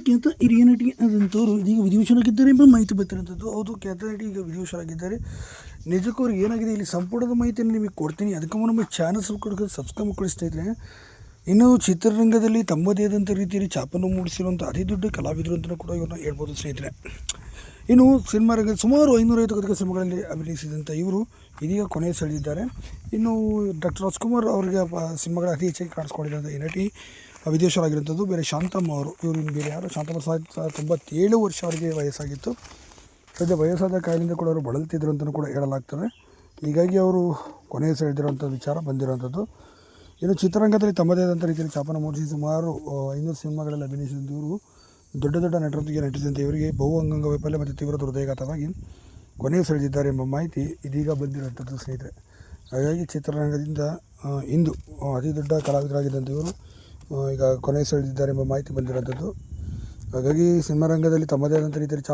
ಎಲ್ಲಕ್ಕಿಂತ ಹಿರಿಯ ನಟಿ ಆದಂಥವ್ರು ಇದೀಗ ವಿಧಿವಶರಾಗಿದ್ದಾರೆ ಎಂಬ ಮಾಹಿತಿ ಬರ್ತಿರುವಂಥದ್ದು. ಹೌದು, ಖ್ಯಾತ ನಟಿ ಈಗ ವಿಧಿವಶರಾಗಿದ್ದಾರೆ. ನಿಜಕ್ಕೂ ಅವ್ರಿಗೆ ಏನಾಗಿದೆ ಇಲ್ಲಿ ಸಂಪೂರ್ಣದ ಮಾಹಿತಿಯನ್ನು ನಿಮಗೆ ಕೊಡ್ತೀನಿ. ಅದಕ್ಕೆ ನಮ್ಮ ಚಾನಲ್ ಸಬ್ಸ್ಕ್ರೈಬ್ ಮಾಡ್ಕೊಳ್ಳಿ ಸ್ನೇಹಿತರೆ. ಇನ್ನು ಚಿತ್ರರಂಗದಲ್ಲಿ ತಮ್ಮದೇ ಆದಂಥ ರೀತಿಯಲ್ಲಿ ಛಾಪನ್ನು ಮೂಡಿಸಿರುವಂಥ ಅತಿ ದೊಡ್ಡ ಕಲಾವಿದರು ಅಂತಲೂ ಕೂಡ ಇವ್ರನ್ನ ಹೇಳ್ಬೋದು ಸ್ನೇಹಿತರೆ. ಇನ್ನು ಸಿನಿಮಾ ರಂಗದ ಸುಮಾರು 550 ಅಧಿಕ ಸಿನಿಮಾಗಳಲ್ಲಿ ಅಭಿನಯಿಸಿದಂಥ ಇವರು ಇದೀಗ ಕೊನೆ ಸೆಳೆದಿದ್ದಾರೆ. ಇನ್ನು ಡಾಕ್ಟರ್ ರಾಜ್ಕುಮಾರ್ ಅವರಿಗೆ ಸಿನಿಮಾಗಳ ಅತಿ ಹೆಚ್ಚಾಗಿ ಕಾಣಿಸ್ಕೊಂಡಿದ್ದಂಥ ಈ ನಟಿ ವಿದೇಶರಾಗಿರುವಂಥದ್ದು. ಬೇರೆ ಶಾಂತಮ್ಮ ಅವರು, ಇವರು ಇನ್ನು ಬೇರೆ ಯಾರು, ಶಾಂತಮ್ಮ 97 ವರ್ಷ ಅವರಿಗೆ ವಯಸ್ಸಾಗಿತ್ತು. ಸದ್ಯ ವಯಸ್ಸಾದ ಕಾಯಿಲೆಯಿಂದ ಕೂಡ ಅವರು ಬಳಲ್ತಿದ್ರು ಅಂತಲೂ ಕೂಡ ಹೇಳಲಾಗ್ತದೆ. ಹೀಗಾಗಿ ಅವರು ಕೊನೆ ಸೆಳೆದಿರುವಂಥ ವಿಚಾರ ಬಂದಿರುವಂಥದ್ದು. ಇನ್ನು ಚಿತ್ರರಂಗದಲ್ಲಿ ತಮ್ಮದೇ ಆದಂಥ ರೀತಿಯಲ್ಲಿ ಛಾಪನ್ನು ಮೂಡಿಸಿ ಸುಮಾರು 500 ಸಿನಿಮಾಗಳಲ್ಲಿ ಅಭಿನಯಿಸಿದವರು ದೊಡ್ಡ ದೊಡ್ಡ ನಟರೊಂದಿಗೆ ನಟಿಸಿದಂತೆ ಇವರಿಗೆ ಬಹು ಅಂಗಾಂಗ ವೈಫಲ್ಯ ಮತ್ತು ತೀವ್ರ ಹೃದಯಾಘಾತವಾಗಿ ಕೊನೆ ಸೆಳೆದಿದ್ದಾರೆ ಎಂಬ ಮಾಹಿತಿ ಇದೀಗ ಬಂದಿರುವಂಥದ್ದು ಸ್ನೇಹಿತರೆ. ಹಾಗಾಗಿ ಚಿತ್ರರಂಗದಿಂದ ಇಂದು ಅತಿ ದೊಡ್ಡ ಕಲಾವಿದರಾಗಿದ್ದಂಥ ಇವರು ಈಗ ಕೊನೆ ಸೆಳೆದಿದ್ದಾರೆ ಎಂಬ ಮಾಹಿತಿ ಬಂದಿರುವಂಥದ್ದು. ಹಾಗಾಗಿ ಸಿನಿಮಾ ರಂಗದಲ್ಲಿ ತಮ್ಮದೇ ಆದಂಥ ರೀತಿಯಲ್ಲಿ ಛಾಪ